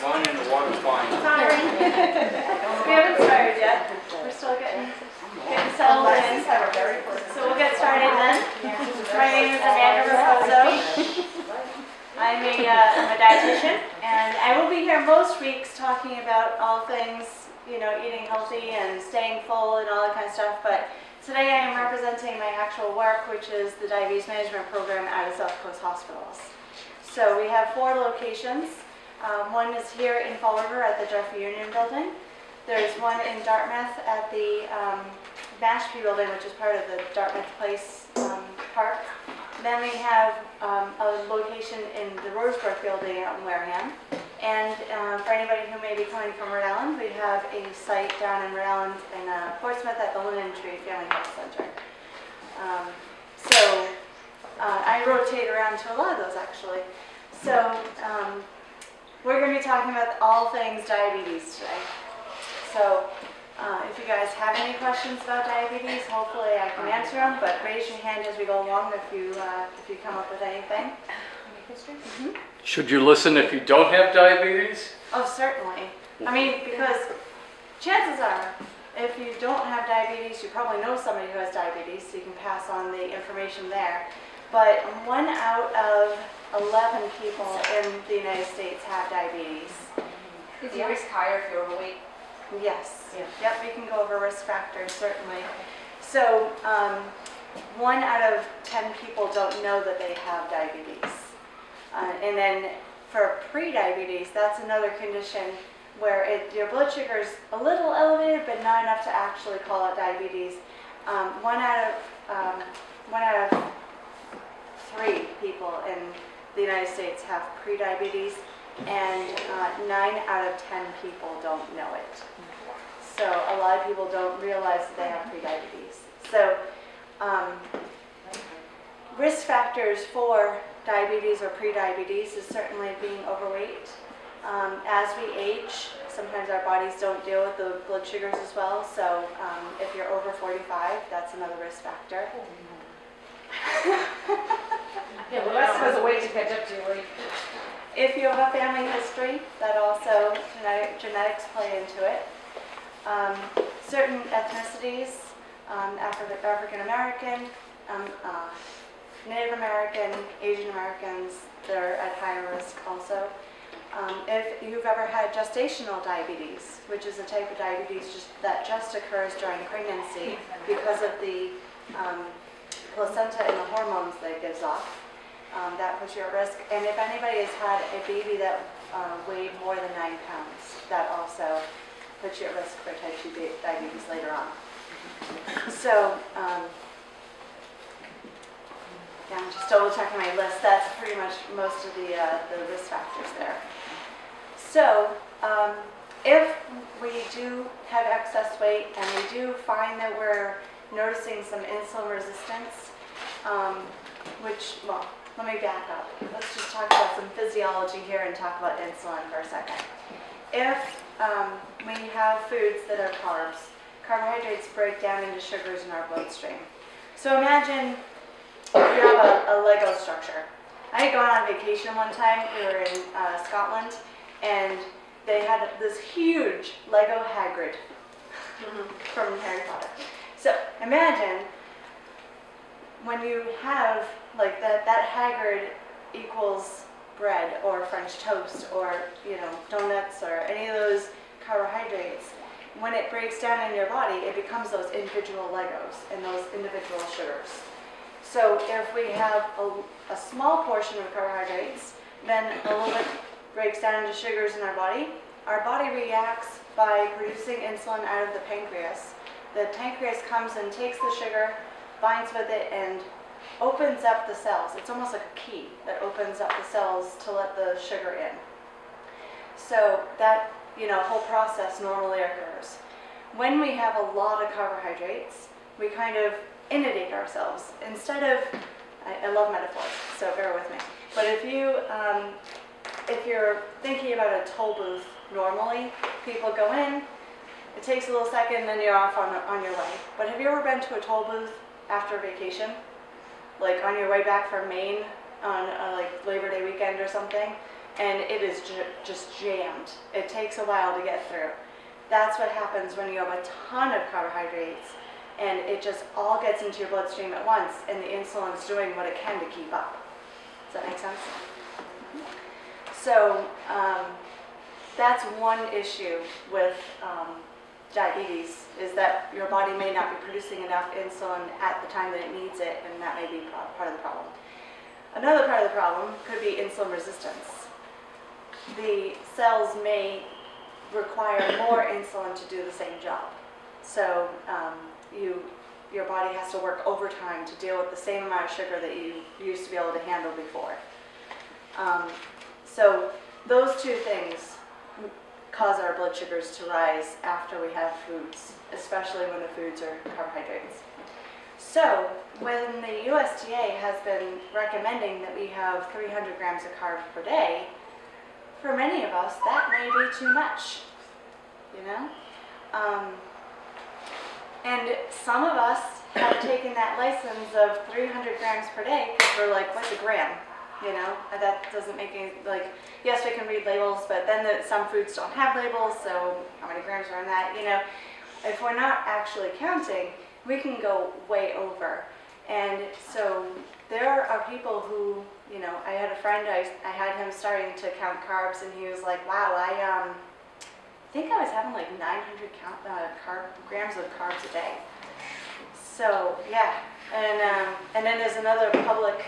One and the water's fine. Sorry. We haven't started yet. We're still getting settled in. So we'll get started then. My name is Amanda Raposo. I'm a dietitian, and I will be here most weeks talking about all things, you know, eating healthy and staying full and all that kind of stuff. But today I am representing my actual work, which is the diabetes management program out of South Coast Hospitals. So we have 4 locations. One is here in Fall River at the Jeffrey Union Building. There's one in Dartmouth at the Mashpee Building, which is part of the Dartmouth Place Park. Then we have a location in the Rosebrook Building out in Wareham. And for anybody who may be coming from Rhode Island, we have a site down in Rhode Island in Portsmouth at the Linen Tree Family Health Center. I rotate around to a lot of those actually. So we're going to be talking about all things diabetes today. So if you guys have any questions about diabetes, hopefully I can answer them, but raise your hand as we go along if you come up with anything. Mm-hmm. Should you listen if you don't have diabetes? Oh, certainly. I mean, because chances are, if you don't have diabetes, you probably know somebody who has diabetes, so you can pass on the information there. But 1 out of 11 people in the United States have diabetes. Is your risk higher if you're overweight? Yes. Yeah. Yep, we can go over risk factors, certainly. So 1 out of 10 people don't know that they have diabetes. And then for pre-diabetes, that's another condition where your blood sugar is a little elevated, but not enough to actually call it diabetes. 1 out of 3 people in the United States have pre-diabetes, and 9 out of 10 people don't know it. So a lot of people don't realize that they have pre-diabetes. So risk factors for diabetes or pre-diabetes is certainly being overweight. As we age, sometimes our bodies don't deal with the blood sugars as well. So if you're over 45, that's another risk factor. Yeah, well, that's supposed to wait to catch up to you, right? If you have a family history, that also genetics play into it. Certain ethnicities, African American, Native American, Asian Americans, they're at higher risk also. If you've ever had gestational diabetes, which is a type of diabetes that just occurs during pregnancy because of the placenta and the hormones that it gives off, that puts you at risk. And if anybody has had a baby that weighed more than 9 pounds, that also puts you at risk for type 2 diabetes later on. So, yeah, I'm just double checking my list. That's pretty much most of the risk factors there. So, if we do have excess weight and we do find that we're noticing some insulin resistance, well, let me back up. Let's just talk about some physiology here and talk about insulin for a second. If we have foods that are carbs, carbohydrates break down into sugars in our bloodstream. So imagine you have a Lego structure. I had gone on vacation one time. We were in Scotland, and they had this huge Lego Hagrid from Harry Potter. So imagine when you have like that Hagrid equals bread or French toast or donuts or any of those carbohydrates. When it breaks down in your body, it becomes those individual Legos and those individual sugars. So if we have a small portion of carbohydrates, then a little bit breaks down into sugars in our body reacts by producing insulin out of the pancreas. The pancreas comes and takes the sugar, binds with it, and opens up the cells. It's almost like a key that opens up the cells to let the sugar in. So that whole process normally occurs. When we have a lot of carbohydrates, we kind of inundate ourselves. Instead of, I love metaphors, so bear with me. But if you're thinking about a toll booth normally, people go in, it takes a little second, then you're off on your way. But have you ever been to a toll booth after vacation? Like on your way back from Maine on like Labor Day weekend or something? and it is just jammed. It takes a while to get through. That's what happens when you have a ton of carbohydrates and it just all gets into your bloodstream at once and the insulin's doing what it can to keep up. Does that make sense? So that's one issue with diabetes, is that your body may not be producing enough insulin at the time that it needs it, and that may be part of the problem. Another part of the problem could be insulin resistance. The cells may require more insulin to do the same job. So your body has to work overtime to deal with the same amount of sugar that you used to be able to handle before. So those two things cause our blood sugars to rise after we have foods, especially when the foods are carbohydrates. So when the USDA has been recommending that we have 300 grams of carbs per day, for many of us that may be too much, you know? And some of us have taken that license of 300 grams per day because we're like, what's a gram? You know, that doesn't make any, like, yes, we can read labels, but then some foods don't have labels, so how many grams are in that? You know, if we're not actually counting, we can go way over. And so there are people who, you know, I had a friend, I had him starting to count carbs, and he was like, wow, I think I was having like 900 grams of carbs a day. So yeah, and then there's another public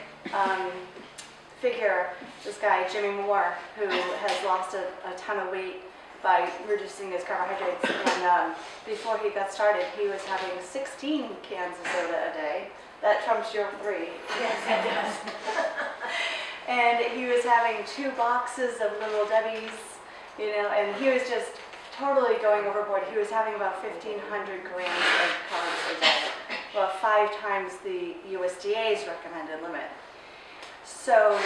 figure, this guy Jimmy Moore, who has lost a ton of weight by reducing his carbohydrates. And before he got started, he was having 16 cans of soda a day. That trumps your 3. Yes, it does. And he was having 2 boxes of Little Debbie's, you know, and he was just totally going overboard. He was having about 1,500 grams of carbs a day, about 5 times the USDA's recommended limit. So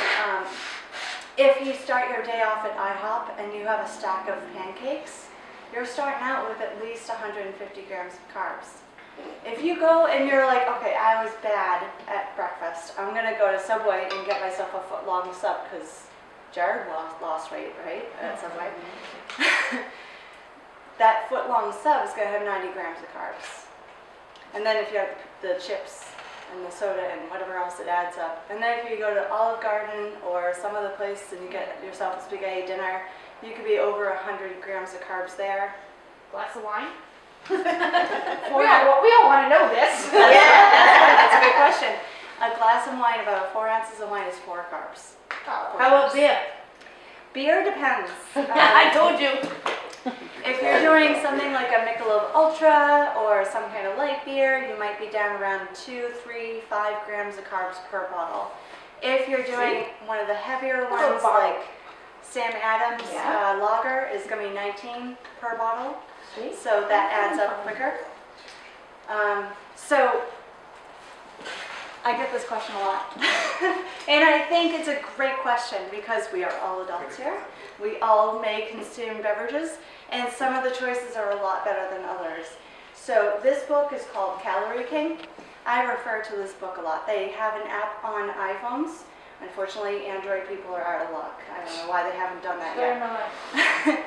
if you start your day off at IHOP and you have a stack of pancakes, you're starting out with at least 150 grams of carbs. If you go and you're like, okay, I was bad at breakfast, I'm going to go to Subway and get myself a foot-long sub, because Jared lost weight, right, at Subway. That foot-long sub is going to have 90 grams of carbs. And then if you have the chips and the soda and whatever else, it adds up. And then if you go to Olive Garden or some other place and you get yourself a spaghetti dinner, you could be over 100 grams of carbs there. Glass of wine? we all want to know this. Yeah, that's a good question. A glass of wine, about 4 ounces of wine is 4 carbs. Oh, How about beer? Beer depends. I told you. If you're doing something like a Michelob Ultra or some kind of light beer, you might be down around 2, 3, 5 grams of carbs per bottle. If you're doing one of the heavier ones, like Sam Adams lager, is going to be 19 per bottle. Sweet. So that adds up quicker. So I get this question a lot. And I think it's a great question because we are all adults here. We all may consume beverages, and some of the choices are a lot better than others. So this book is called Calorie King. I refer to this book a lot. They have an app on iPhones. Unfortunately, Android people are out of luck. I don't know why they haven't done that They're yet. not.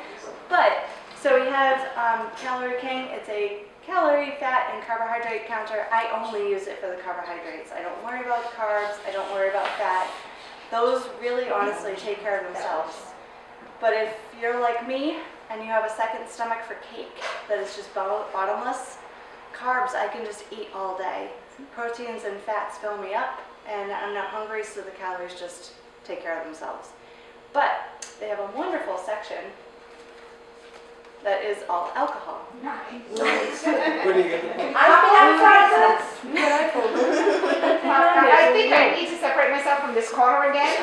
But, so we have Calorie King. It's a calorie, fat, and carbohydrate counter. I only use it for the carbohydrates. I don't worry about the carbs. I don't worry about fat. Those really honestly take care of themselves. But if you're like me and you have a second stomach for cake that is just bottomless, carbs I can just eat all day. Proteins and fats fill me up and I'm not hungry, so the calories just take care of themselves. But they have a wonderful section that is all alcohol. Nice. What do you get? I think I need to separate myself from this corner again.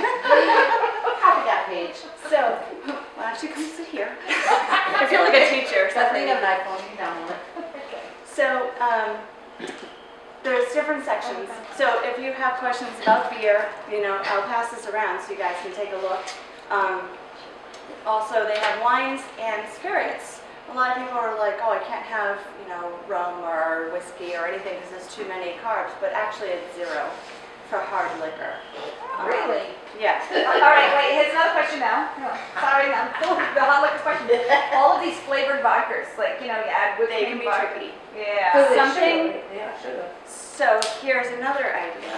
Copy that page. So, why don't you come sit here? I feel like a teacher. I think of an iPhone, you download it. So, there's different sections. So if you have questions about beer, you know, I'll pass this around so you guys can take a look. Also, they have wines and spirits. A lot of people are like, oh, I can't have, you know, rum or whiskey or anything because there's too many carbs, but actually it's 0 for hard liquor. Really? Yeah. All right, wait, here's another question now. Sorry, now, the hot liquor question. All of these flavored vodkas, like, you know, you add whipped They cream can be vodka. tricky. Yeah. Something, Yeah, sugar. so here's another idea,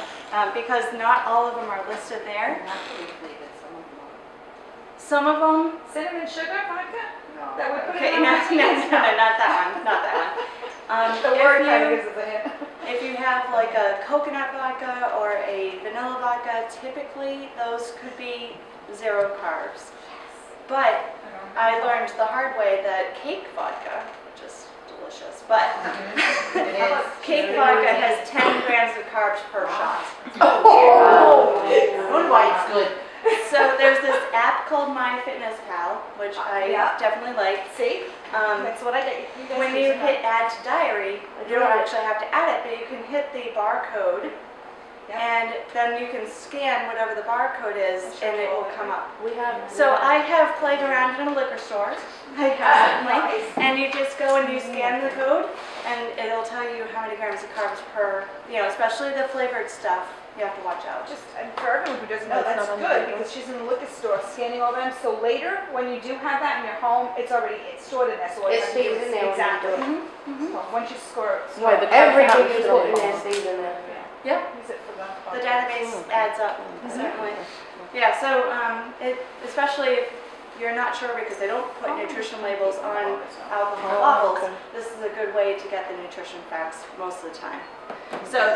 because not all of them are listed there. Not really flavored, some of them are. Some of them, Cinnamon sugar vodka? No. That would put okay, it no, on no, my no, not that one, not that one. The word kind of If gives us a hint. if you have like a coconut vodka or a vanilla vodka, typically those could be 0 carbs. But I learned the hard way that cake vodka, which is delicious, but It is. cake vodka has 10 grams of carbs per shot. Oh, wonder why it's good. So there's this app called MyFitnessPal, which I Yeah. definitely like. See? That's what I did. guys When do you some- hit add to diary, you don't actually have to add it, but you can hit the barcode, Yeah. and then you can scan whatever the barcode is, and it will come up. We have. So I have played around in a liquor store. I have certainly. Nice. And you just go and you scan the code, and it'll tell you how many grams of carbs per, especially the flavored stuff. You have to watch out. Just, and for everyone who doesn't know, That's that's not on good the because she's in the liquor store scanning all them. So later, when you do have that in your home, it's stored in there. So all you It have to do stays is- in there when you Exactly. do it. Mhm. So once you score it, Right, but everything you put in there stays in there. Yep. use it for The database adds up, certainly. Yeah, so especially if you're not sure because they don't put nutrition labels on alcohol bottles, this is a good way to get the nutrition facts most of the time. So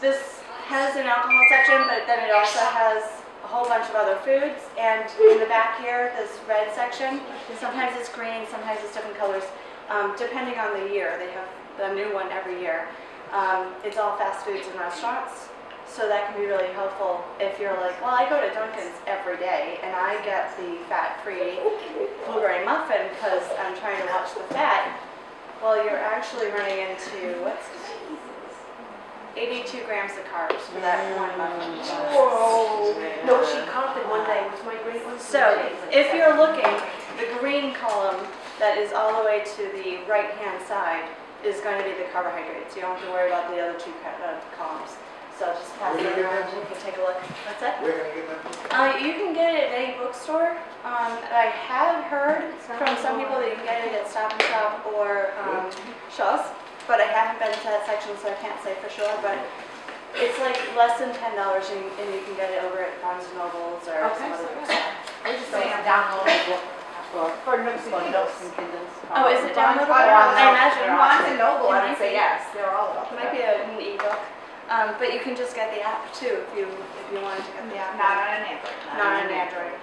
this has an alcohol section, but then it also has a whole bunch of other foods. And in the back here, this red section, sometimes it's green, sometimes it's different colors, depending on the year. They have a new one every year. It's all fast foods and restaurants, so that can be really helpful if you're like, well, I go to Dunkin's every day and I get the fat-free blueberry muffin because I'm trying to watch the fat. Well, you're actually running into 82 grams of carbs for that one muffin. Whoa. No, she counted one day, it was my great one. So if you're looking, the green column that is all the way to the right-hand side is going to be the carbohydrates. You don't have to worry about the other two columns. So just pass it around, you can take a look. What's that? Where can I get that? You can get it at any bookstore. I have heard from some people that you can get it at Stop and Shop or Shaw's, but I haven't been to that section, so I can't say for sure. But it's like less than $10, and you can get it over at Barnes and Nobles or some other bookstore. I was just saying, downloadable for Nooks and Kindles. Oh, is it downloadable? Barnes I imagine. Barnes and Noble, I It would might say be. yes. They're all about It might be an ebook, but you can just get the app too if you wanted to get the app. Not on an Android. Not on Android.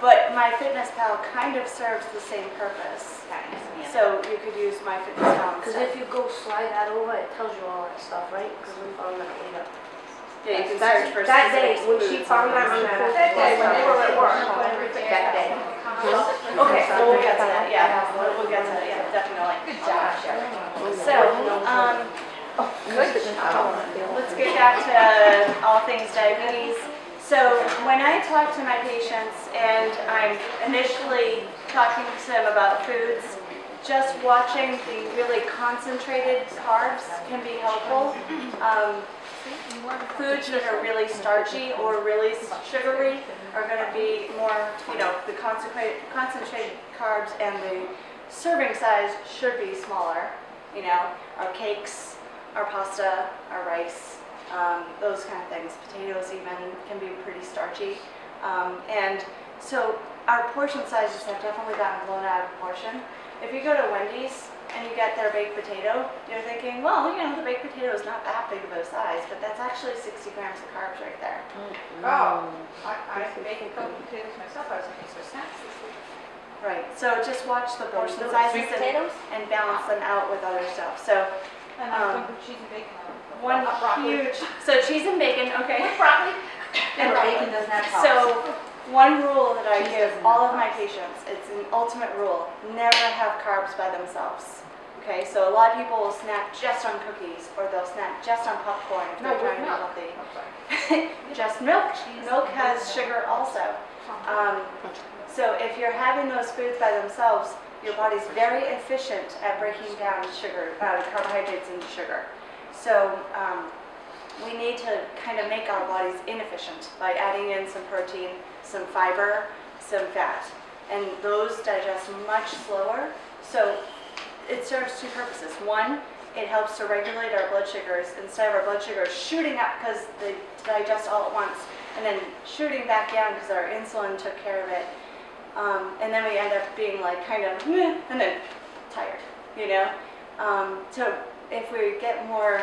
But MyFitnessPal kind of serves the same purpose. So you could use MyFitnessPal Because instead. if you go slide that over, it tells you all that stuff, right? Because we found that later. Yeah, you can That's- search for that day, specific when she foods found and that on things. That day when they were at work. That day. Okay, so we'll get to that, yeah, we'll get to that, yeah, definitely. Good job, Sherry. So, let's get back to all things diabetes. So when I talk to my patients and I'm initially talking to them about foods, just watching the really concentrated carbs can be helpful. Foods that are really starchy or really sugary are going to be more, the concentrated carbs, and the serving size should be smaller. Our cakes, our pasta, our rice, those kind of things. Potatoes even can be pretty starchy. And so our portion sizes have definitely gotten blown out of proportion. If you go to Wendy's and you get their baked potato, you're thinking, well, the baked potato is not that big of a size, but that's actually 60 grams of carbs right there. Oh, I make a couple potatoes myself. I was making some snacks this week. Right, so just watch the portion Sweet sizes potatoes? and balance them out with other stuff. So And I put cheese and bacon on it. one Broccoli. huge, so cheese and bacon, okay. With broccoli. And bacon doesn't have carbs. So one rule that I give all of my patients, it's an ultimate rule, never have carbs by themselves. Okay, so a lot of people will snack just on cookies or they'll snack just on popcorn if they're trying to be healthy. Just milk. Milk has sugar also. So if you're having those foods by themselves, your body's very efficient at breaking down carbohydrates into sugar. So we need to kind of make our bodies inefficient by adding in some protein, some fiber, some fat. And those digest much slower. So it serves two purposes. One, it helps to regulate our blood sugars instead of our blood sugars shooting up because they digest all at once and then shooting back down because our insulin took care of it. And then we end up being like kind of meh, and then tired, you know? So if we get more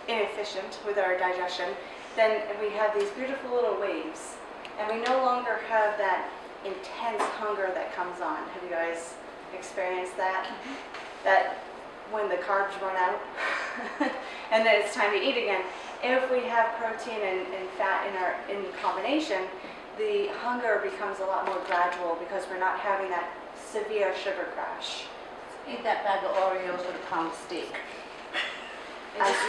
inefficient with our digestion, then we have these beautiful little waves. And we no longer have that intense hunger that comes on. Have you guys experienced that? That when the carbs run out and then it's time to eat again. If we have protein and fat in combination, the hunger becomes a lot more gradual because we're not having that severe sugar crash. Eat that bag of Oreos with a pound of steak.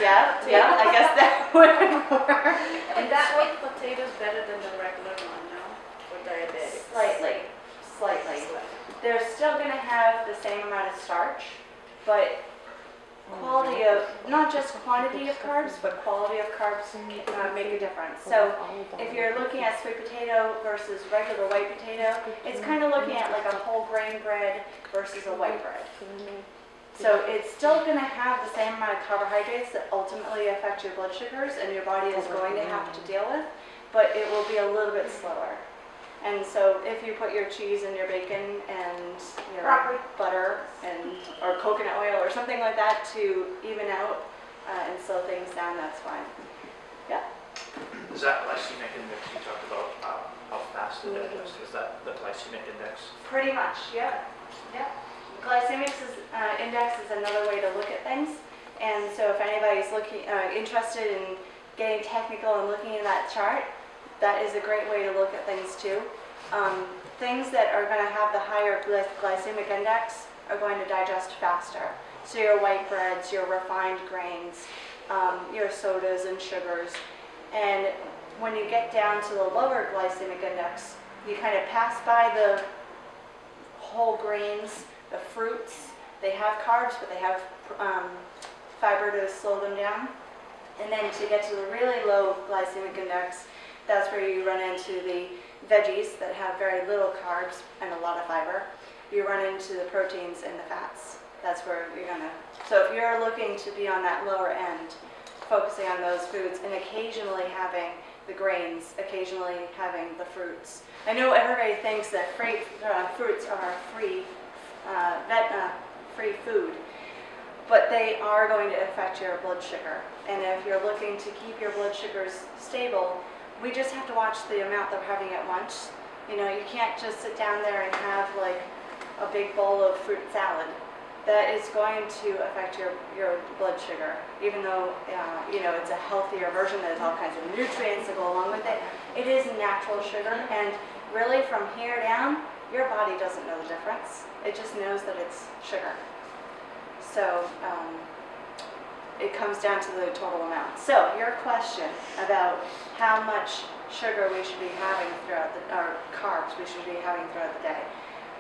Yeah, I guess that would work. And that white potato is better than the regular one, no? For diabetics? Slightly. They're still going to have the same amount of starch, but quality of, not just quantity of carbs, but quality of carbs make a difference. So if you're looking at sweet potato versus regular white potato, it's kind of looking at like a whole grain bread versus a white bread. So it's still going to have the same amount of carbohydrates that ultimately affect your blood sugars and your body is going to have to deal with, but it will be a little bit slower. And so if you put your cheese and your bacon and your Broccoli. butter and or coconut oil or something like that to even out and slow things down, that's fine. Yeah. Is that glycemic index you talked about, how fast it digests? Is that the glycemic index? Pretty much, yeah. Yeah. Glycemic index is another way to look at things. And so if anybody's interested in getting technical and looking at that chart, that is a great way to look at things too. Things that are going to have the higher glycemic index are going to digest faster. So your white breads, your refined grains, your sodas and sugars. And when you get down to the lower glycemic index, you kind of pass by the whole grains, the fruits. They have carbs, but they have fiber to slow them down. And then to get to the really low glycemic index, that's where you run into the veggies that have very little carbs and a lot of fiber. You run into the proteins and the fats. That's where you're gonna, so if you're looking to be on that lower end, focusing on those foods and occasionally having the grains, occasionally having the fruits. I know everybody thinks that fruits are free food, but they are going to affect your blood sugar. And if you're looking to keep your blood sugars stable, we just have to watch the amount that we're having at lunch. You know, you can't just sit down there and have like a big bowl of fruit salad. That is going to affect your blood sugar, even though you know, it's a healthier version. There's all kinds of nutrients that go along with it. It is natural sugar, and really from here down, your body doesn't know the difference. It just knows that it's sugar. So it comes down to the total amount. So your question about how much sugar we should be having throughout the, or carbs we should be having throughout the day,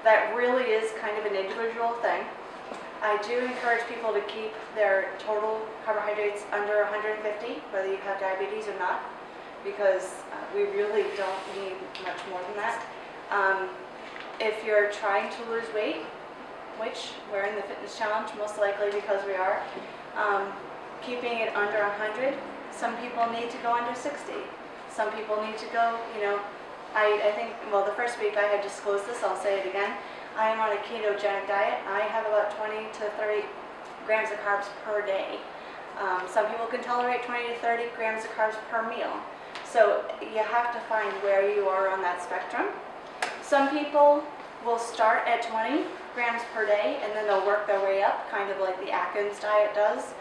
that really is kind of an individual thing. I do encourage people to keep their total carbohydrates under 150, whether you have diabetes or not, because we really don't need much more than that. If you're trying to lose weight, which we're in the fitness challenge most likely because we are, keeping it under 100. Some people need to go under 60. Some people need to go, you know, I think, well, the first week I had disclosed this, I'll say it again. I am on a ketogenic diet. I have about 20 to 30 grams of carbs per day. Some people can tolerate 20 to 30 grams of carbs per meal. So you have to find where you are on that spectrum. Some people will start at 20 grams per day and then they'll work their way up, kind of like the Atkins diet does.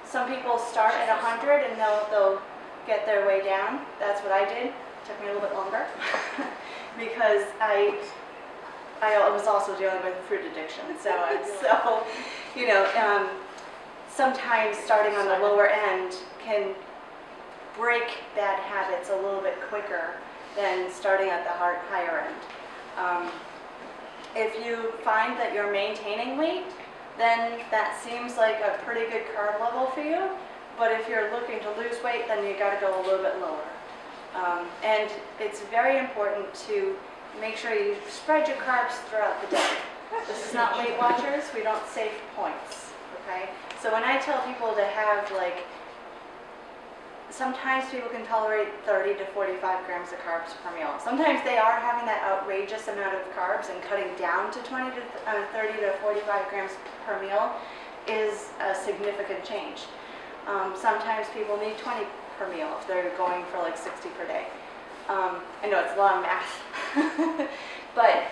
Some people start at 100 and they'll get their way down. That's what I did. It took me a little bit longer because I was also dealing with food addiction. So you know, sometimes starting on the lower end can break bad habits a little bit quicker than starting at the higher end. If you find that you're maintaining weight, then that seems like a pretty good carb level for you. but if you're looking to lose weight, then you gotta go a little bit lower. And it's very important to make sure you spread your carbs throughout the day. This is not Weight Watchers, we don't save points, okay? So when I tell people to have like, sometimes people can tolerate 30 to 45 grams of carbs per meal. Sometimes they are having that outrageous amount of carbs, and cutting down to 30 to 45 grams per meal is a significant change. Sometimes people need 20 per meal if they're going for like 60 per day. I know it's a lot of math, but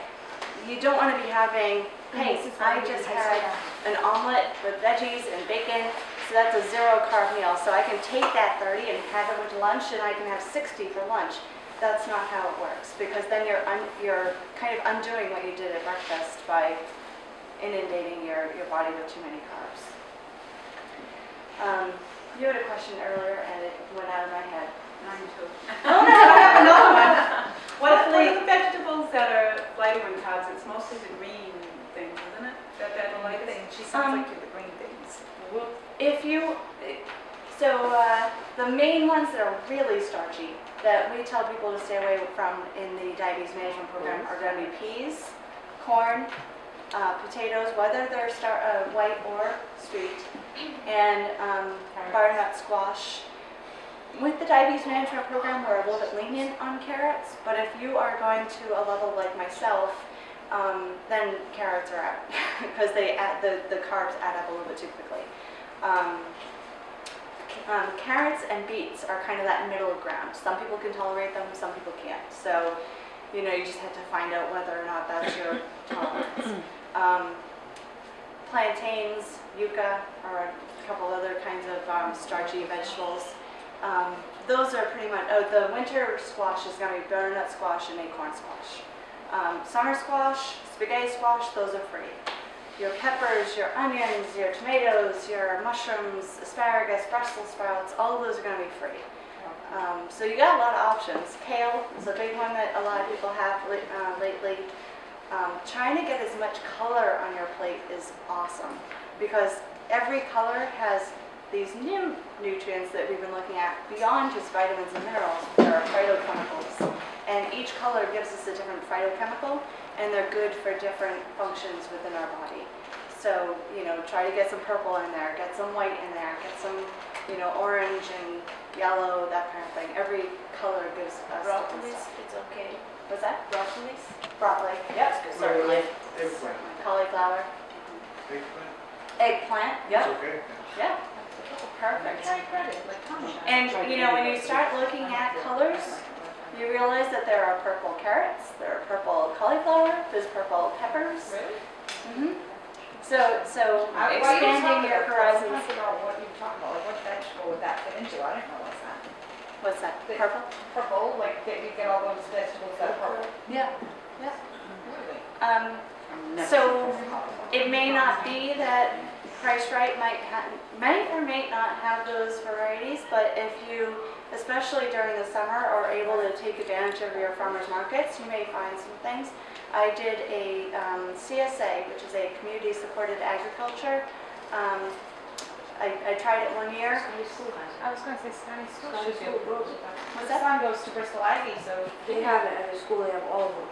you don't want to be having, hey, I just had an omelet with veggies and bacon, so that's a 0 carb meal. So I can take that 30 and have it with lunch, and I can have 60 for lunch. That's not how it works, because then you're kind of undoing what you did at breakfast by inundating your body with too many carbs. You had a question earlier, and it went out of my head. Mine too. Oh no, I have another one. What are the vegetables that are lighter in carbs? It's mostly the green things, isn't it? That are lighter things. She sounds like you're the green things. If you, the main ones that are really starchy that we tell people to stay away from in the diabetes management program are going to be peas, corn, potatoes, whether they're white or sweet, and butternut squash. With the diabetes management program, we're a little bit lenient on carrots, but if you are going to a level like myself, then carrots are out because the carbs add up a little bit too quickly. Carrots and beets are kind of that middle ground. Some people can tolerate them, some people can't. So, you just have to find out whether or not that's your tolerance. Plantains, yucca, or a couple other kinds of starchy vegetables. Those are pretty much, the winter squash is going to be butternut squash and acorn squash. Summer squash, spaghetti squash, those are free. Your peppers, your onions, your tomatoes, your mushrooms, asparagus, Brussels sprouts, all of those are going to be free. So you got a lot of options. Kale is a big one that a lot of people have lately. Trying to get as much color on your plate is awesome, because every color has these new nutrients that we've been looking at beyond just vitamins and minerals. There are phytochemicals, and each color gives us a different phytochemical, and they're good for different functions within our body. So, try to get some purple in there, get some white in there, get some, orange and yellow, that kind of thing. Every color gives us Broccoli, different it's okay. stuff. What's that? Broccoli? Broccoli. Yep. Certainly. Eggplant. Cauliflower. Eggplant? Eggplant. It's Yep. okay. Yeah. Perfect. Carry credit, like Tommy. And when you start looking at colors, you realize that there are purple carrots, there are purple cauliflower, there's purple peppers. Really? Mm-hmm. So expanding your horizons. I don't know what you're talking about, like what vegetable would that fit into? I don't know what's that. What's that? The- Purple? Purple, like that you get all those vegetables that are purple. Yeah. Really? So it may not be that Price Right might or may not have those varieties, but if you, especially during the summer, are able to take advantage of your farmers markets, you may find some things. I did a CSA, which is a community supported agriculture. I tried it one year. I was going to say Sunny School. Sunny School. My son goes to Bristol Aggie, so. They have it at the school, they have all of them.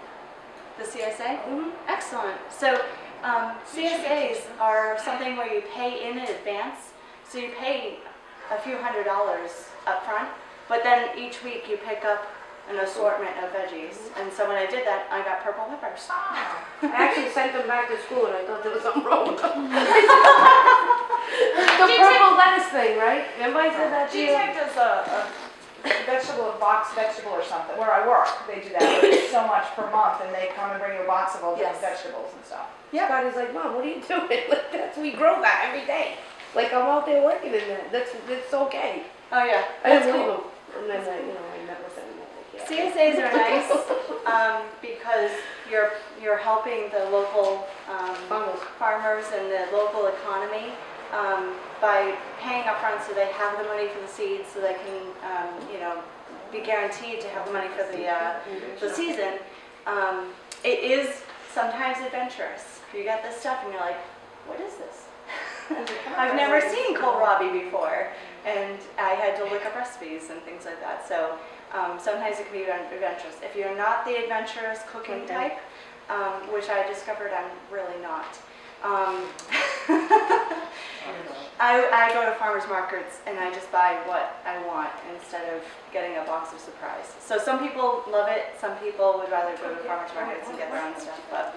The CSA? Excellent. So CSAs are something where you pay in advance. So you pay a few $100s up front, but then each week you pick up an assortment of veggies. And so when I did that, I got purple peppers. I actually sent them back to school and I thought there was something wrong with them. The purple lettuce thing, right? Everybody said that to you? G-Tech does a vegetable, a box vegetable or something, where I work, they do that, it's so much per month, and they come and bring you a box of all different Yes. vegetables and stuff. Scotty's like, Mom, what are you doing? Like, we grow that every day. Like, I'm out there working in that. That's okay. Oh yeah, I that's didn't cool. believe him. And then, I met with them. And I'm like, yeah. CSAs are nice because you're helping the local farmers and the local economy by paying up front, so they have the money for the seeds, so they can be guaranteed to have the money for the season. It is sometimes adventurous. You get this stuff and you're like, what is this? I've never seen kohlrabi before, and I had to look up recipes and things like that. So sometimes it can be adventurous. If you're not the adventurous cooking type, which I discovered I'm really not. I go to farmers markets and I just buy what I want instead of getting a box of surprise. So some people love it, some people would rather go to farmers markets and get their own stuff. But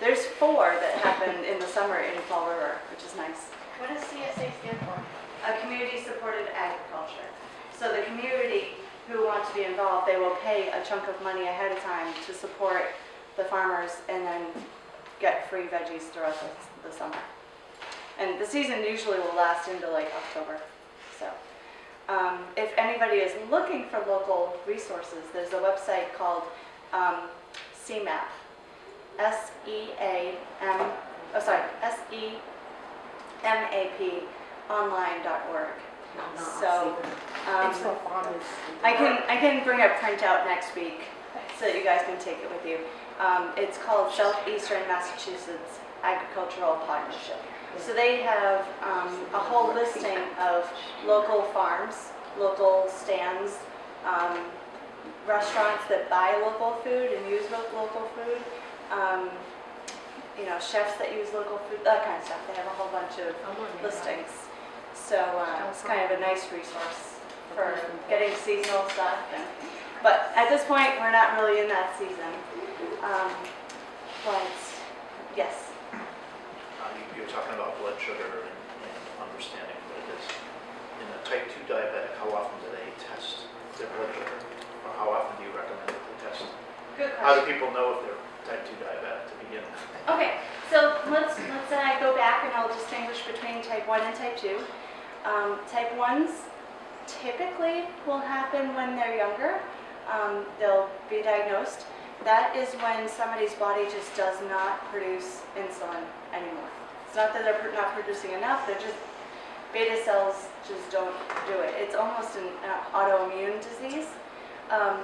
there's 4 that happen in the summer in Fall River, which is nice. What does CSA stand for? A community-supported agriculture. So the community who want to be involved, they will pay a chunk of money ahead of time to support the farmers and then get free veggies throughout the summer. And the season usually will last into like October. So if anybody is looking for local resources, there's a website called CMAP. SEMAP online.org. So It's for farmers. I can bring a printout next week so that you guys can take it with you. It's called Southeastern Massachusetts Agricultural Partnership. So they have a whole listing of local farms, local stands, restaurants that buy local food and use local food, chefs that use local food, that kind of stuff. They have a whole bunch of listings. So it's kind of a nice resource for getting seasonal stuff. But at this point, we're not really in that season. But yes. You were talking about blood sugar and understanding what it is. In a type 2 diabetic, how often do they test their blood sugar? Or how often do you recommend that they test? Good How do question. people know if they're type 2 diabetic to begin with? Okay, so let's go back and I'll distinguish between type 1 and type 2. Type 1s typically will happen when they're younger. They'll be diagnosed. That is when somebody's body just does not produce insulin anymore. It's not that they're not producing enough, they're just, beta cells just don't do it. It's almost an autoimmune disease.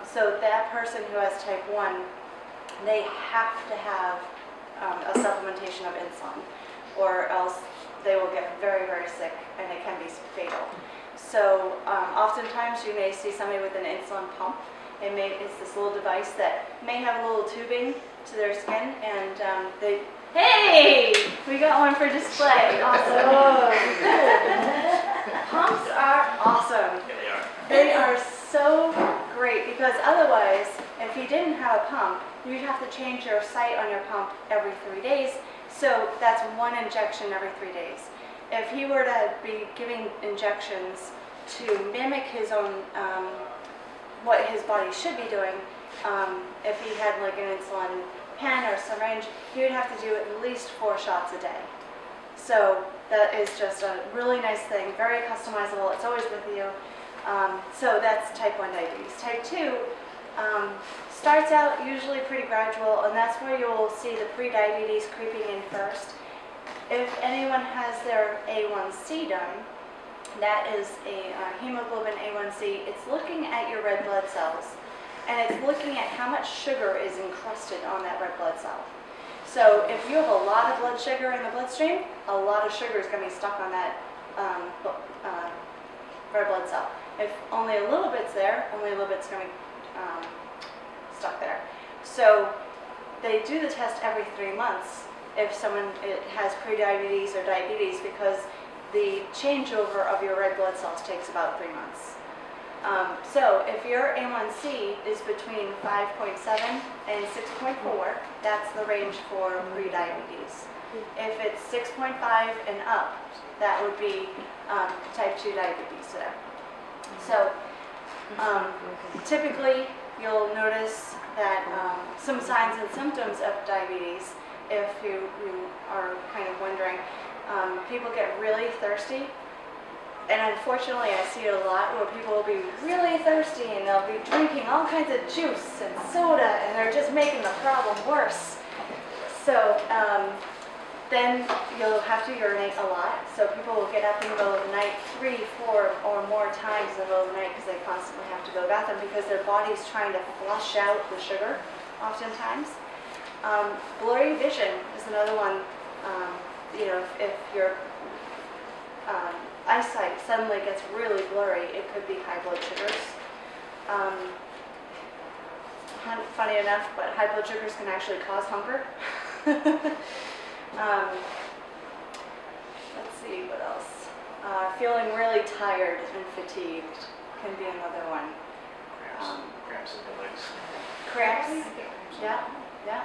So that person who has type 1, they have to have a supplementation of insulin, or else they will get very, very sick and it can be fatal. So oftentimes you may see somebody with an insulin pump. It's this little device that may have a little tubing to their skin, and hey, we got one for display. Awesome. Pumps are awesome. Yeah, they are. They are so great because otherwise, if you didn't have a pump, you'd have to change your site on your pump every 3 days. So that's 1 injection every 3 days. If he were to be giving injections to mimic his own, what his body should be doing, if he had like an insulin pen or syringe, he would have to do at least 4 shots a day. So that is just a really nice thing, very customizable. It's always with you. So that's type 1 diabetes. Type 2 starts out usually pretty gradual, and that's where you'll see the pre-diabetes creeping in first. If anyone has their A1C done, that is a hemoglobin A1C. It's looking at your red blood cells, and it's looking at how much sugar is encrusted on that red blood cell. So if you have a lot of blood sugar in the bloodstream, a lot of sugar is going to be stuck on that red blood cell. If only a little bit's there, only a little bit's going to be stuck there. So they do the test every 3 months if someone has prediabetes or diabetes, because the changeover of your red blood cells takes about 3 months. So if your A1C is between 5.7 and 6.4, that's the range for prediabetes. If it's 6.5 and up, that would be type 2 diabetes there. So typically you'll notice that some signs and symptoms of diabetes, if you are kind of wondering, people get really thirsty. And unfortunately, I see it a lot where people will be really thirsty and they'll be drinking all kinds of juice and soda, and they're just making the problem worse. So then you'll have to urinate a lot. So people will get up in the middle of the night 3, 4, or more times in the middle of the night because they constantly have to go to the bathroom because their body's trying to flush out the sugar oftentimes. Blurry vision is another one you know, if your eyesight suddenly gets really blurry, it could be high blood sugars. Funny enough, but high blood sugars can actually cause hunger. Let's see, what else? Feeling really tired and fatigued can be another one. Cramps in the legs. Cramps, yeah, yeah.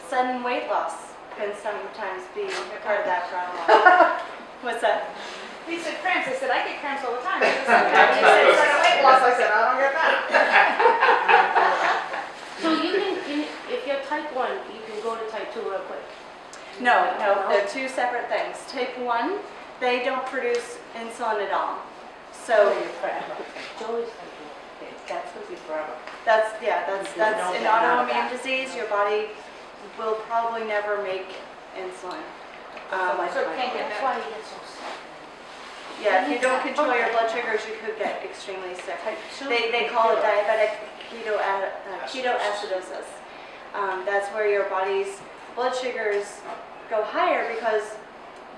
Sudden weight loss can sometimes be part of that problem. What's that? He said cramps, I said, I get cramps all the time. He said, sudden weight loss, I said, I don't get that. So you can, if you're type 1, you can go to type 2 real quick. No, they're two separate things. Type 1, they don't produce insulin at all. So Joey's type 1. Okay, that's gonna be forever. that's an that now. autoimmune disease. Your body will probably never make insulin. So it can't get That's why you get so sick. Yeah, if you don't control your blood sugars, you could get extremely sick. They call it diabetic ketoacidosis. That's where your body's blood sugars go higher because,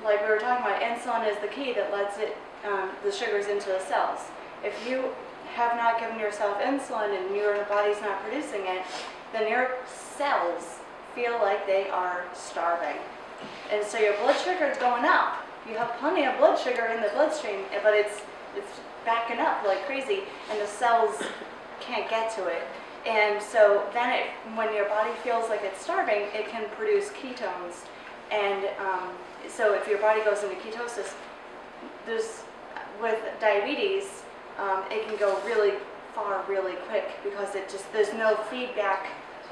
like we were talking about, insulin is the key that lets the sugars into the cells. If you have not given yourself insulin and your body's not producing it, then your cells feel like they are starving. And so your blood sugar is going up. You have plenty of blood sugar in the bloodstream, but it's backing up like crazy, and the cells can't get to it. And so then when your body feels like it's starving, it can produce ketones. And so if your body goes into ketosis, with diabetes, it can go really far really quick because there's no feedback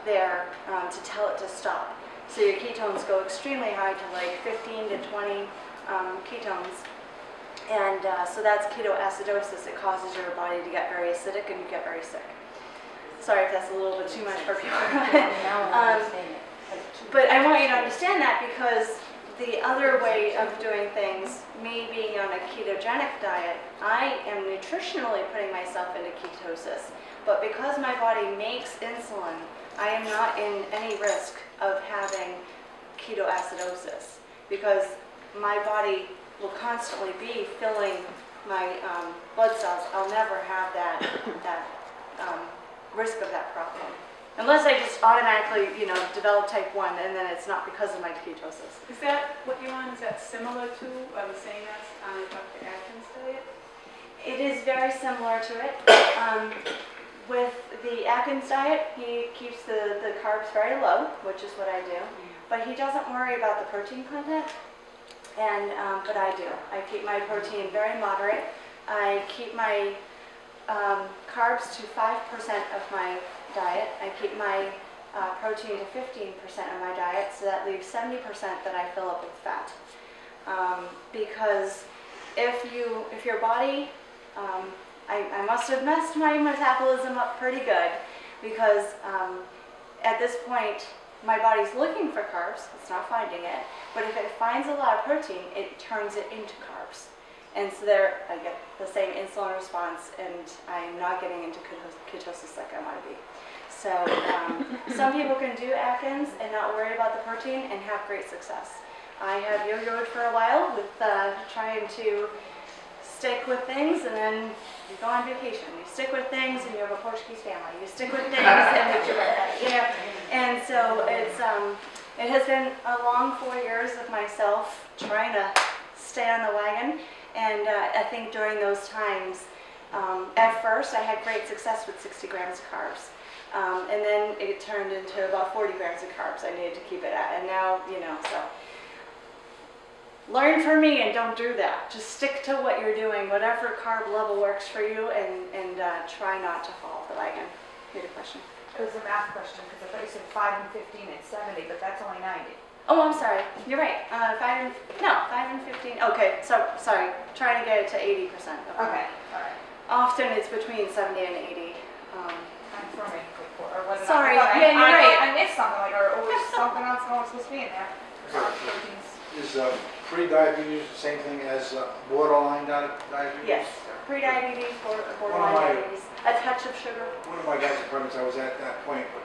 there to tell it to stop. So your ketones go extremely high to like 15 to 20 ketones. And so that's ketoacidosis. It causes your body to get very acidic and you get very sick. Sorry if that's a little bit too much for people. Now I understand it. Type 2. But I want you to understand that because the other way of doing things, me being on a ketogenic diet, I am nutritionally putting myself into ketosis. But because my body makes insulin, I am not in any risk of having ketoacidosis because my body will constantly be filling my blood cells. I'll never have that risk of that problem. Unless I just automatically, develop type 1 and then it's not because of my ketosis. Is that what you're on, is that similar to, the same as on Dr. Atkins' diet? It is very similar to it. With the Atkins diet, he keeps the carbs very low, which is what I do. But he doesn't worry about the protein content, but I do. I keep my protein very moderate. I keep my carbs to 5% of my diet. I keep my protein to 15% of my diet, so that leaves 70% that I fill up with fat. Because if your body, I must have messed my metabolism up pretty good because at this point my body's looking for carbs, it's not finding it, but if it finds a lot of protein, it turns it into carbs. And so there I get the same insulin response and I'm not getting into ketosis like I want to be. So some people can do Atkins and not worry about the protein and have great success. I have yo-yoed for a while with trying to stick with things, and then you go on vacation. You stick with things and you have a Portuguese family. You stick with things and and so it has been a long 4 years of myself trying to stay on the wagon. And I think during those times, at first I had great success with 60 grams of carbs. And then it turned into about 40 grams of carbs I needed to keep it at. And now, so learn from me and don't do that. Just stick to what you're doing, whatever carb level works for you, and try not to fall off the wagon. You had a question? It was a math question, because I thought you said 5 and 15 and 70, but that's only 90. Oh, I'm sorry. You're right. 5 and 15. Okay, so sorry. Trying to get it to 80%. Okay, all right. Often it's between 70 and 80. I'm forming before, or was it? Sorry, I thought yeah, you're right. I missed something, or was something else supposed to be in there? Proteins. Is pre-diabetes the same thing as borderline diabetes? Yes. Pre-diabetes, borderline diabetes, a touch of sugar. One of my guys' appointments, I was at that point, but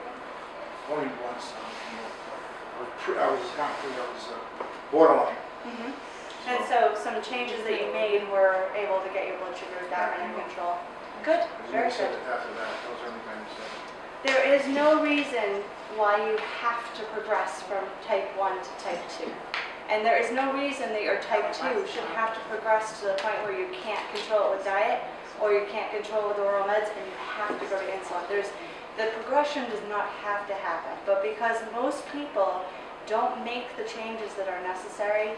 only once. I was borderline. Mhm. And so some changes that you made were able to get your blood sugars back under control. Good, very good. After that, those are the only times that. There is no reason why you have to progress from type 1 to type 2. And there is no reason that your type 2 should have to progress to the point where you can't control it with diet or you can't control it with oral meds and you have to go to insulin. The progression does not have to happen, but because most people don't make the changes that are necessary,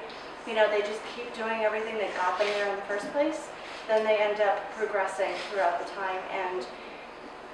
they just keep doing everything that got them there in the first place, then they end up progressing throughout the time, and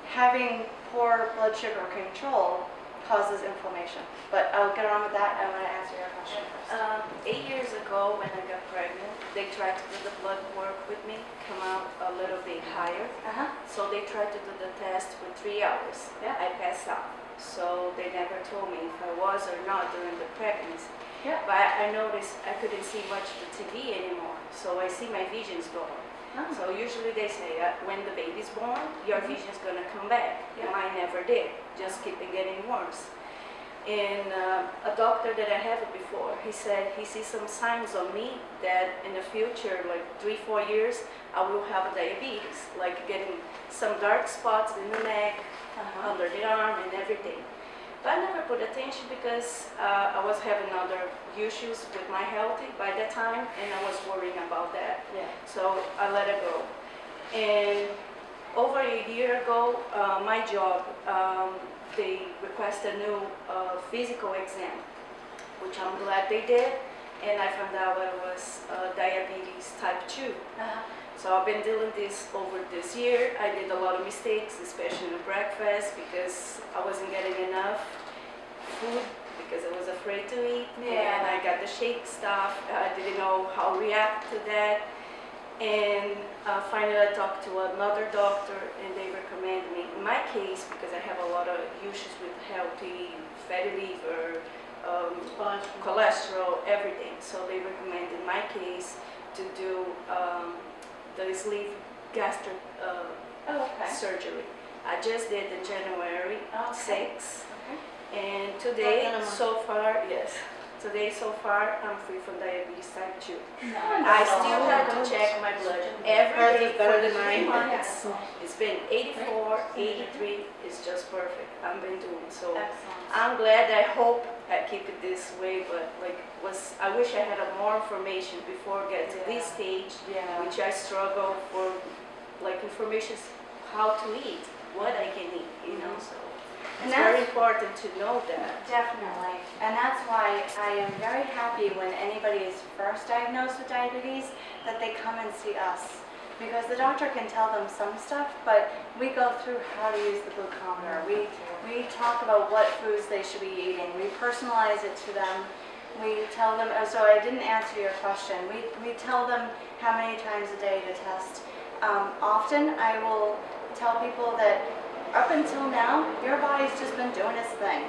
having poor blood sugar control causes inflammation. But I'll get on with that. I want to answer your question first. 8 years ago, when I got pregnant, they tried to do the blood work with me, come out a little bit higher. Uh-huh. So they tried to do the test for 3 hours. Yeah. I passed out. So they never told me if I was or not during the pregnancy. Yeah. But I noticed I couldn't see much of the TV anymore. So I see my vision's going. Oh. So usually they say when the baby's born, your vision's gonna come back. Yeah. Mine never did, just keeping getting worse. And a doctor that I had before, he said he sees some signs on me that in the future, like 3-4 years, I will have diabetes, like getting some dark spots in the neck, Uh-huh. under the arm and everything. But I never put attention because I was having other issues with my health by that time, and I was worrying about that. Yeah. So I let it go. And over a year ago, my job, they requested a new physical exam, which I'm glad they did. And I found out it was diabetes type 2. Uh-huh. So I've been dealing this over this year. I did a lot of mistakes, especially in breakfast, because I wasn't getting enough food because I was afraid to eat. Yeah. And I got the shake stuff. I didn't know how to react to that. And finally I talked to another doctor and they recommended me, in my case, because I have a lot of issues with healthy fatty liver, cholesterol, everything. So they recommended, in my case, to do the sleeve gastric surgery. I just did the January 6th, and today so far, I'm free from diabetes type 2. I still have to check my blood every day for the 9 months. It's been 84, 83, it's just perfect. I've been doing so. Excellent. I'm glad. I hope I keep it this way, but I wish I had more information before getting to this stage, Yeah. which I struggle for, information how to eat, what I can eat, so And it's very important to know that. Definitely. And that's why I am very happy when anybody is first diagnosed with diabetes that they come and see us. Because the doctor can tell them some stuff, but we go through how to use the glucometer. We talk about what foods they should be eating. We personalize it to them. We tell them, so I didn't answer your question. We tell them how many times a day to test. Often I will tell people that up until now, your body's just been doing its thing.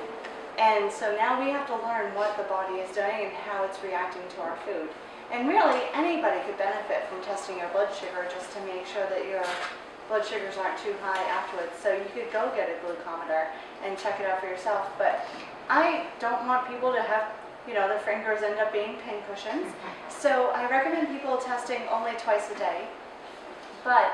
And so now we have to learn what the body is doing and how it's reacting to our food. And really, anybody could benefit from testing your blood sugar just to make sure that your blood sugars aren't too high afterwards. So you could go get a glucometer and check it out for yourself. But I don't want people to have, their fingers end up being pin cushions. So I recommend people testing only twice a day. But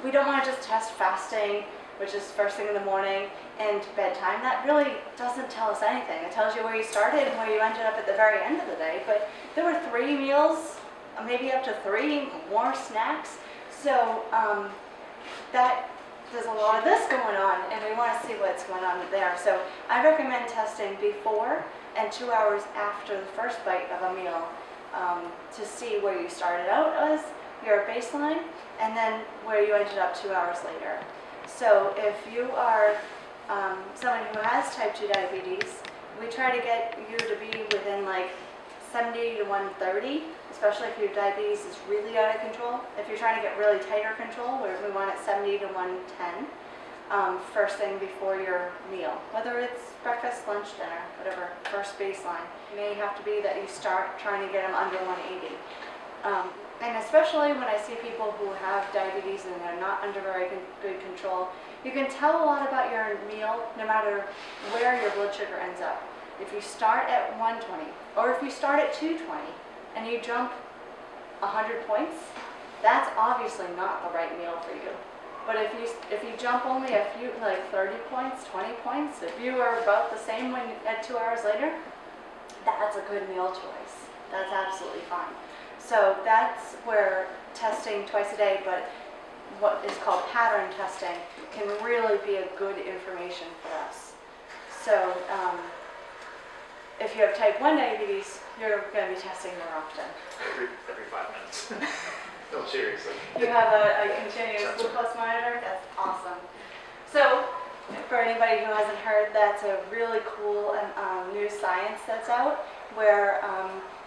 we don't want to just test fasting, which is first thing in the morning, and bedtime. That really doesn't tell us anything. It tells you where you started and where you ended up at the very end of the day. But there were 3 meals, maybe up to 3 more snacks. So there's a lot of this going on, and we want to see what's going on there. So I recommend testing before and 2 hours after the first bite of a meal to see where you started out as your baseline, and then where you ended up 2 hours later. So if you are someone who has type 2 diabetes, we try to get you to be within 70 to 130, especially if your diabetes is really out of control. If you're trying to get really tighter control, we want it 70 to 110 first thing before your meal, whether it's breakfast, lunch, dinner, whatever, first baseline. It may have to be that you start trying to get them under 180. And especially when I see people who have diabetes and they're not under very good control, you can tell a lot about your meal no matter where your blood sugar ends up. If you start at 120, or if you start at 220, and you jump 100 points, that's obviously not the right meal for you. But if you jump only a few, like 30 points, 20 points, if you are about the same when at 2 hours later, that's a good meal choice. That's absolutely fine. So that's where testing twice a day, but what is called pattern testing, can really be a good information for us. So if you have type 1 diabetes, you're going to be testing more often. Every 5 minutes. No, seriously. You have a continuous glucose monitor? That's awesome. So, for anybody who hasn't heard, that's a really cool new science that's out, where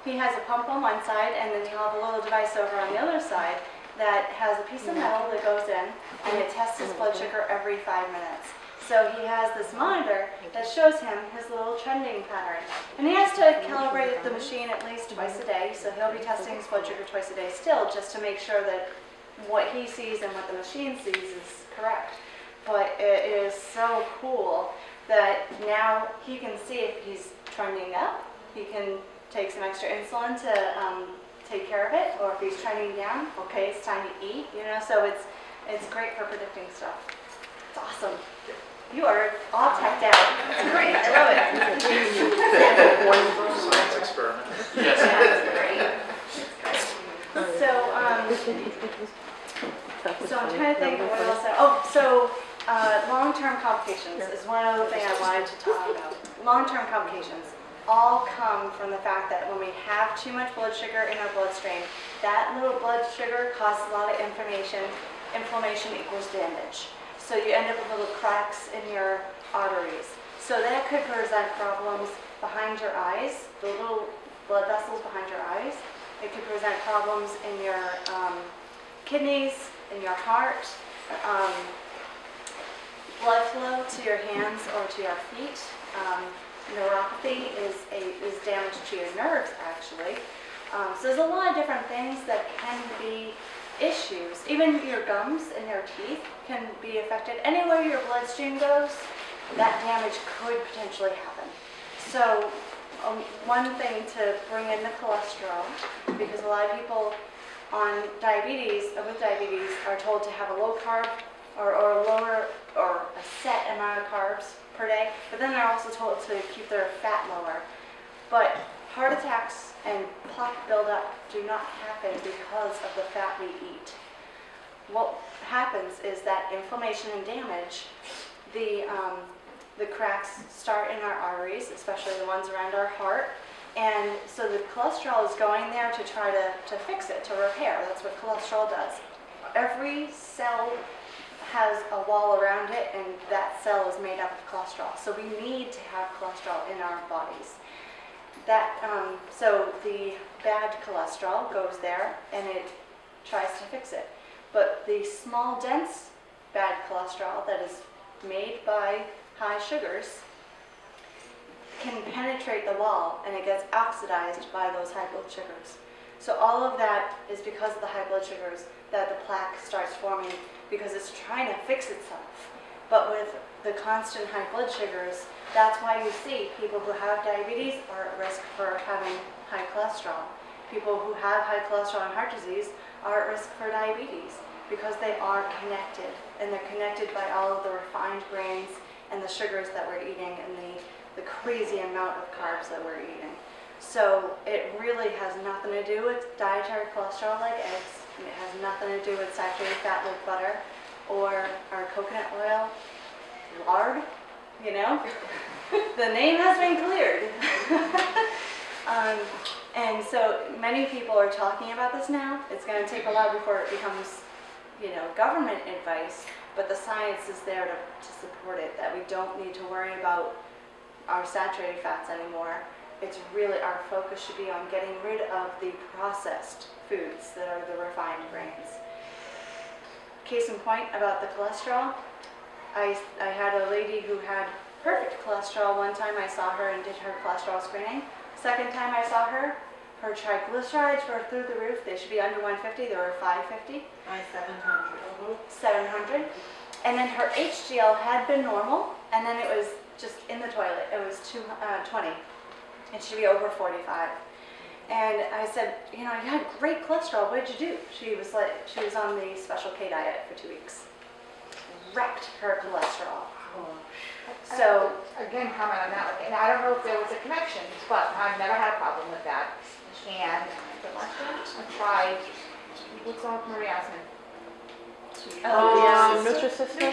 he has a pump on one side, and then he'll have a little device over on the other side that has a piece of metal that goes in, and it tests his blood sugar every 5 minutes. So he has this monitor that shows him his little trending pattern. And he has to calibrate the machine at least twice a day, so he'll be testing his blood sugar twice a day still, just to make sure that what he sees and what the machine sees is correct. But it is so cool that now he can see if he's trending up, he can take some extra insulin to take care of it, or if he's trending down, okay, it's time to eat, you know, so it's great for predicting stuff. It's awesome. You are all teched out. It's great. I love it. Science experiment. Yes. So I'm trying to think of what else. So long-term complications is one other thing I wanted to talk about. Long-term complications all come from the fact that when we have too much blood sugar in our bloodstream, that little blood sugar causes a lot of inflammation. Inflammation equals damage. So you end up with little cracks in your arteries. So that could present problems behind your eyes, the little blood vessels behind your eyes. It could present problems in your kidneys, in your heart, blood flow to your hands or to your feet. Neuropathy is damage to your nerves, actually. So there's a lot of different things that can be issues. Even your gums and your teeth can be affected. Anywhere your bloodstream goes, that damage could potentially happen. So one thing to bring in the cholesterol, because a lot of people on diabetes, with diabetes, are told to have a low carb or a lower or a set amount of carbs per day, but then they're also told to keep their fat lower. But heart attacks and plaque buildup do not happen because of the fat we eat. What happens is that inflammation and damage, the cracks start in our arteries, especially the ones around our heart, and so the cholesterol is going there to try to fix it, to repair. That's what cholesterol does. Every cell has a wall around it, and that cell is made up of cholesterol. So we need to have cholesterol in our bodies. So the bad cholesterol goes there and it tries to fix it. But the small, dense bad cholesterol that is made by high sugars can penetrate the wall, and it gets oxidized by those high blood sugars. So all of that is because of the high blood sugars that the plaque starts forming, because it's trying to fix itself. But with the constant high blood sugars, that's why you see people who have diabetes are at risk for having high cholesterol. People who have high cholesterol and heart disease are at risk for diabetes, because they are connected, and they're connected by all of the refined grains and the sugars that we're eating and the crazy amount of carbs that we're eating. So it really has nothing to do with dietary cholesterol like eggs, and it has nothing to do with saturated fat like butter or our coconut oil, lard, you know? The name has been cleared. And so many people are talking about this now. It's going to take a while before it becomes, government advice, but the science is there to support it, that we don't need to worry about our saturated fats anymore. It's really, our focus should be on getting rid of the processed foods that are the refined grains. Case in point about the cholesterol, I had a lady who had perfect cholesterol. One time I saw her and did her cholesterol screening. Second time I saw her, her triglycerides were through the roof. They should be under 150. They were 550. 700. 700. And then her HDL had been normal, and then it was just in the toilet. It was 20. It should be over 45. And I said, you know, you had great cholesterol, what did you do? She was on the Special K diet for 2 weeks. Wrecked her cholesterol. So, Again, comment on that, like, and I don't know if there was a connection, but I've never had a problem with that. And I tried, what's off Marie Osmond? Nutrisystem.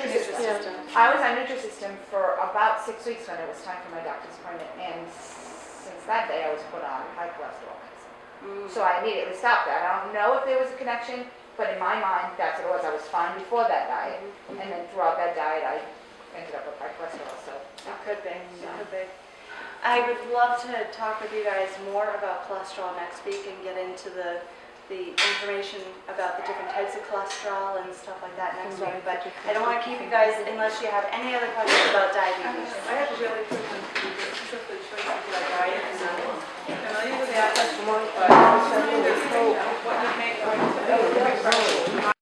I was on Nutrisystem for about 6 weeks when it was time for my doctor's appointment, and since that day I was put on high cholesterol medicine. So I immediately stopped that. I don't know if there was a connection, but in my mind, that's what it was. I was fine before that diet, and then throughout that diet, I ended up with high cholesterol, so. It could be, it could be. I would love to talk with you guys more about cholesterol next week and get into the information about the different types of cholesterol and stuff like that next week. But I don't want to keep you guys unless you have any other questions about diabetes. I have a really quick one for you, just the choices of our diet, and I'm familiar with that, but I'm wondering what you make,